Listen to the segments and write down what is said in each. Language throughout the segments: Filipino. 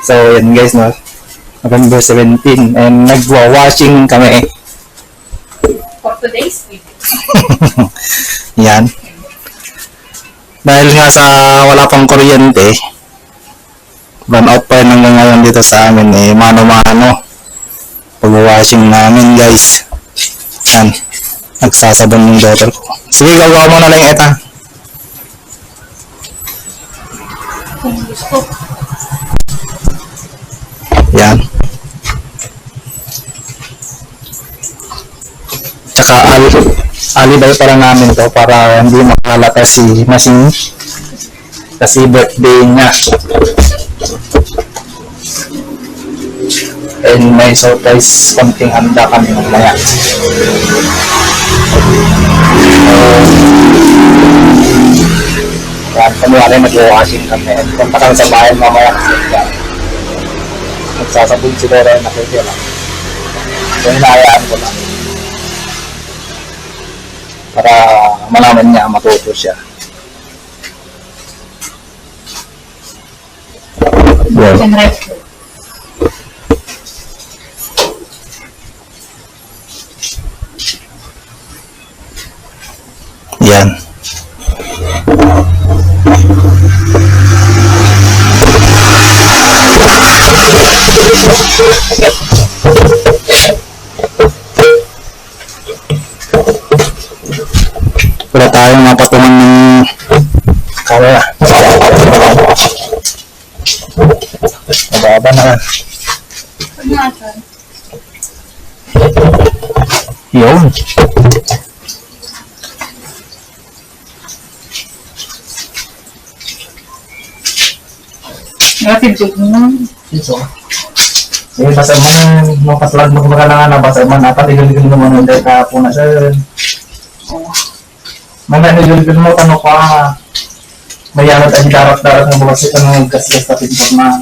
So, yan guys, no? November 17. And nagwa-washing kami. For today's video. Yan. Dahil nga sa wala pang kuryente, run out pa yun hanggang ngayon dito sa amin, eh, mano-mano. Pag-washing namin, guys. Yan. Nagsasabon ng daughter ko. Sige, gagawa mo na lang ito. Kung gusto. Yan. Tsaka alibay para namin to para hindi makalata si Masing kasi birthday niya. And may surprise konting handa kami mamaya. Yan, kunwari nag-washing kami. Punta kami sa bayan mamaya kasi yan. Nagsasabog siguro yung nakikita lang. So, hinahayaan ko lang. Para malaman niya, matuto siya. Wow. And right foot. Yan. Wala tayong mapatungan ng kamera. Mababa naman. Pag-nasan. Yun. Nakatibig mo na. Ito. Sige, basa mo kasalag mo kumakalangan na basa man apat igil-igil mo muna dahil kahapon na siya. Mga igil-igil mo tanong pa mayanat ay darat-darat ng bukas ito ng gas-gas tapos ito na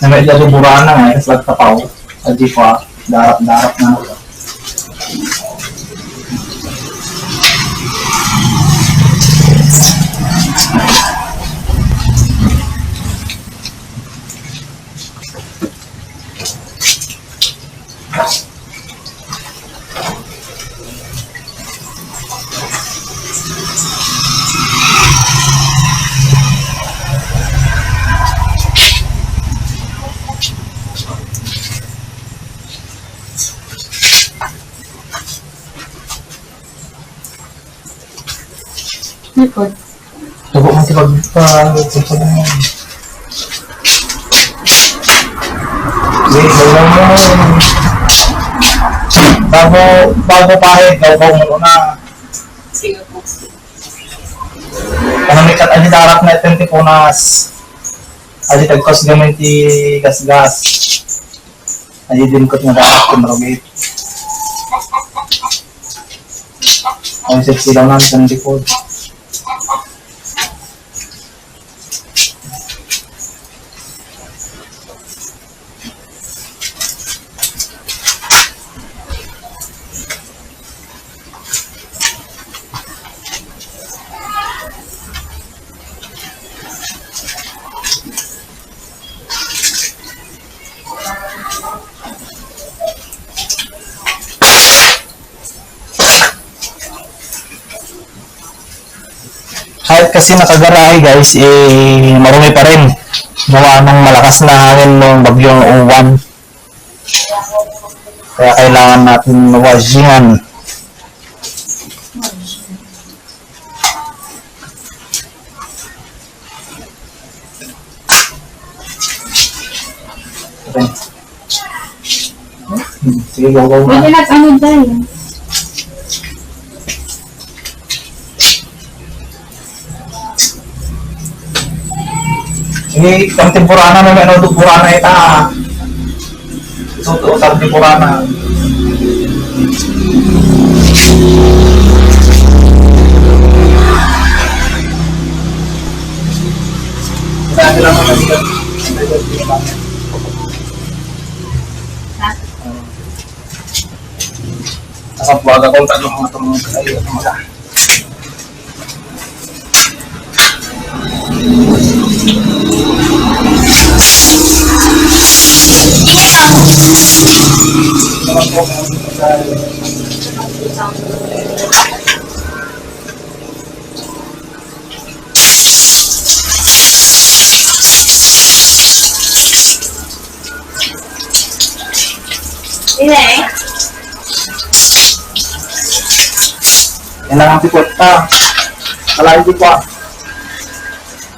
may ito buraan na nga kasalag kapaw at di pa darat-darat na Likod. tubo mo tipag-ipag na yan. Sige, gawin mo bago pahit, gawin mo na. Sige po. Panamikat adi darat na 20 punas. Adi tagkos gamit ti gas-gas. Adi din kot nga dapat kumrogit. Ang silaw namin sa likod. Kahit kasi nakagarahe guys, marumi pa rin. Gawa ng malakas na hangin ng bagyong uwan. Kaya kailangan natin washingan. Okay. Sige, go. Pwede nag-ano dyan. Ini kontemporana na ano to purana ita. So to kontemporana. Dahil lang ang siya. Sa buwaga ko tanong mga tumulong sa iyo mga. Hindi. Kailangan tipot pa. Malayo di pa.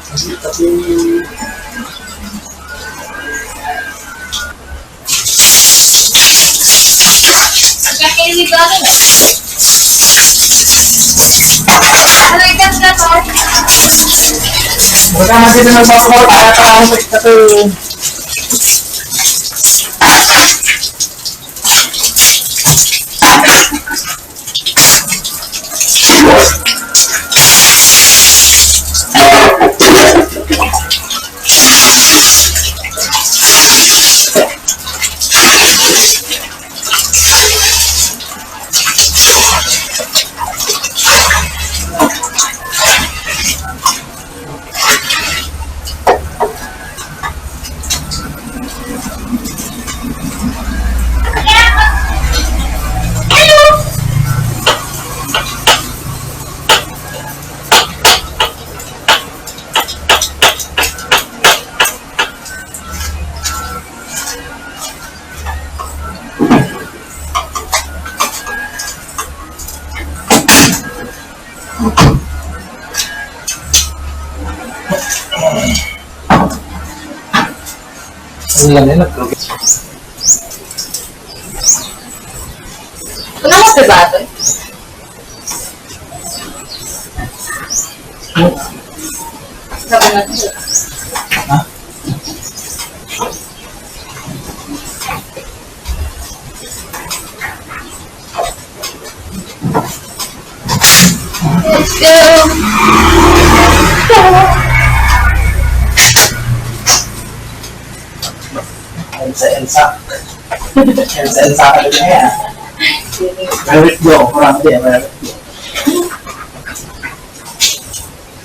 Kasi Kakainin ko ako na. Halikat na to. Huwag ka na dito nagpapakot. Kaya ka ako ito. Ang lang yun. Wala mo sa bato? Sabi natin siya. Ha? Let's go! Elsa. Elsa ka rin niya. Let it go. Marami din. Let it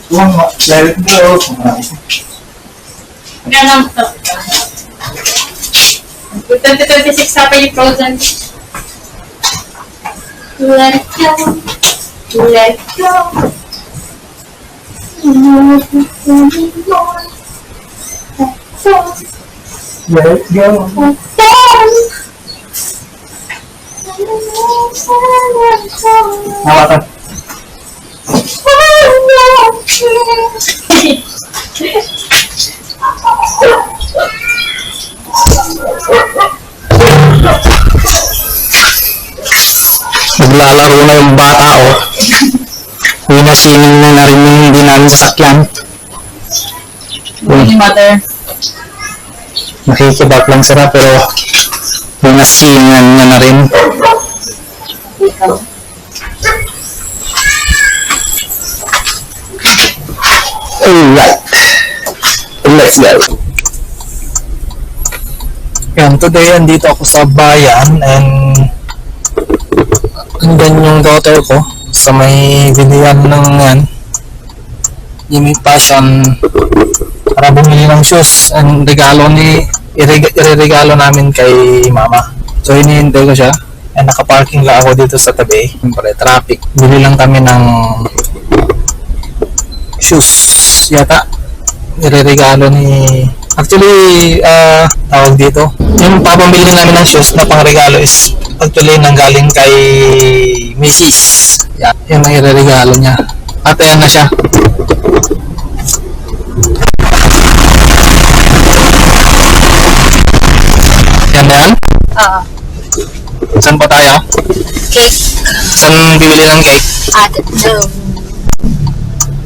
go. Let it go. Ganang to. 2026 na pa yung Frozen. Let it go. Let it go. Let it go. Hawakan. Naglalaro na yung bata, oh. Winasining na rin yung hindi namin sasakyan. Holy Mother. Nakikibak lang sila pero winasingan niya na rin. Alright. Let's go. Yan, today andito ako sa bayan and andyan yung daughter ko sa may bilihan ng yan Jimmy Passion para bumili ng shoes and regalo ireregalo namin kay mama. So hinihintay ko siya and nakaparking lang ako dito sa tabi. Siyempre traffic. Bili lang kami ng shoes yata. Ireregalo ni actually tawag dito. Yung papambili namin ng shoes na pangregalo is actually nanggaling kay Mrs. Yan, yun ang ireregalo niya. At ayan na siya. Yan na yan? Oo. Saan pa tayo? Cake. Saan bibili ng cake? Ate.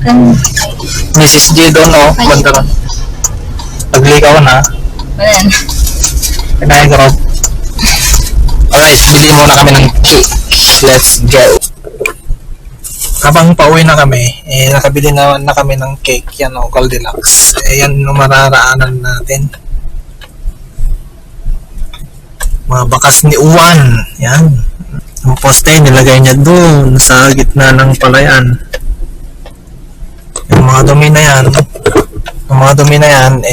No. Mrs. G doon, oh. Banda ron. Naglikaw na. Ayan. Kinahin ko ron. Alright, bili muna kami ng cake. Let's go. Habang pauwi na kami, nakabili na kami ng cake. Yan, oh, Goldilocks. Yan yung mararaanan natin. Mga bakas ni Uwan. Yan. Ang poste, nilagay niya doon sa gitna ng palayan. Yung mga dumi na yan,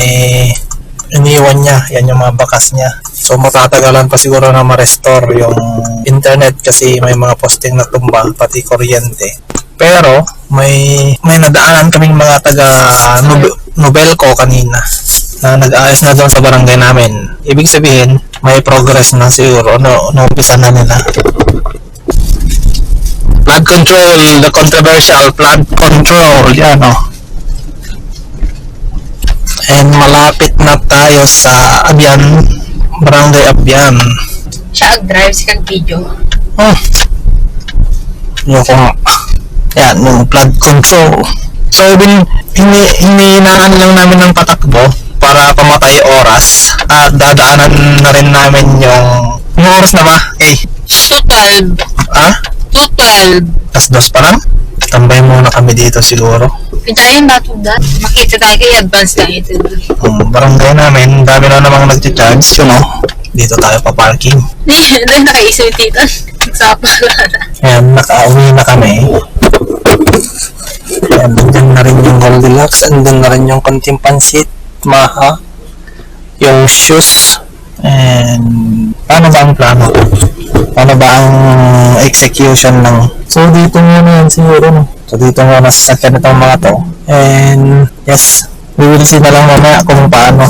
iniwan niya. Yan yung mga bakas niya. So matatagalan pa siguro na ma-restore yung internet kasi may mga posting na tumba pati kuryente. Pero may nadaanan kaming mga taga Nobelco kanina na nag-aayos na doon sa barangay namin. Ibig sabihin, may progress na siguro. Umpisa na nila. Flood control, the controversial flood control. Yan o. And malapit na tayo sa Abyan, Barangay Abyan. Siya ag-drive sa kag-video. Yung kung yan, yung flood control. So, hininaan lang namin ng patakbo para pamatay oras at dadaanan na rin namin yung oras na ba? 2:12. Ah? 2:12. Tas 2 pa lang? Tambay muna kami dito siguro. Pintayin ba ito dyan? Makita tayo kay advance lang ito. Barangay namin, dami na namang nagcha-charge, dito tayo pa-parking. Doon nakaisip dito. Nagsapa na. Ayan, nakauwi na kami. Ayan, nandun na rin yung Goldilocks, nandun na rin yung konting pansit, maha, yung shoes, and paano ba ang plano? Paano ba ang execution ng... So, dito muna yan siguro, no? So, dito muna sa sakyan itong mga to. And, yes, we will see na lang mamaya kung paano.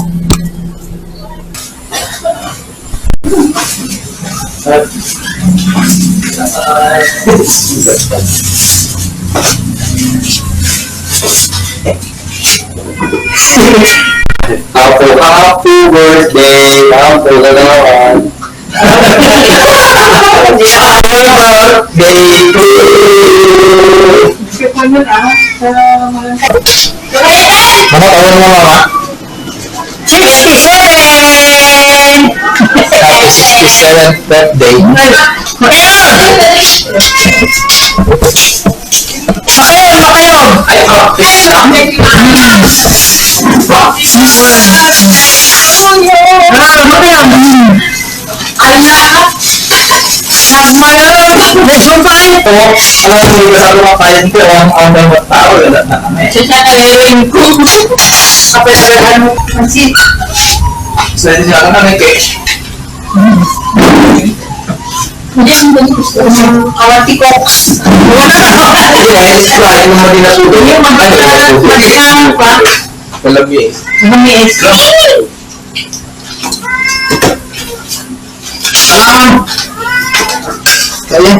Happy birthday, Happy birthday. Ano tawag mo mama? 67! Happy 67th birthday. Alam mo, hindi ka sa kain ko, ang online mo tao, wala na kami. Sasakawin ko. Kapatalahan mo kasi. So, hindi siya kami kay. Hindi ang gusto mo. Kawati ko. Yes, kain mo din na sudo. Yung magkakaroon pa. Kalabis. Lumis. Kaya,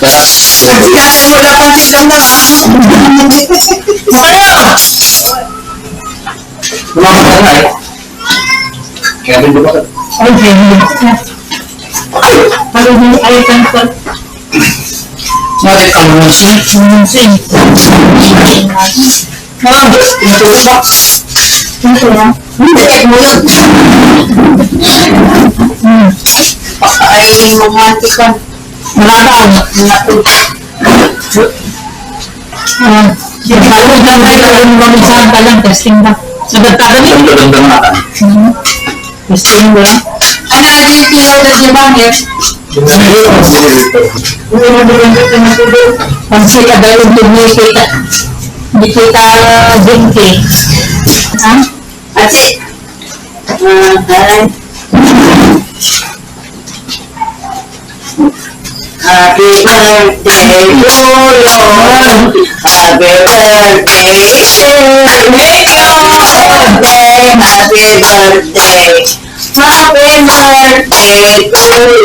Kasi wala pang silang na. Lumabas ka na eh. Kaya rin lumabas. Ay, hindi. Ay, cancel. Bakit ang munsin? Munsin. Ma'am, ito ba? Ito na. Check mo yun. Ay, romantikon. Malabang. Hindi ba kung ganda yung lumisahan pa lang, testing ba? Sabat ka ba niyo? Ang ganda naman. Testing ba? Ano natin yung pinautas niyo ba? Pansin ka daw yung kita. Hindi kita dinki. Ha? Ate. Happy birthday to you. Happy birthday to you. Happy birthday. Happy birthday to you.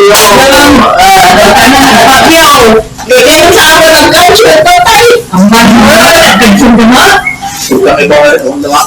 Yo, bigyan sa ako ng kanso. Tatay. Ang mahal. Kansin ba mo? Laki ba ang dama?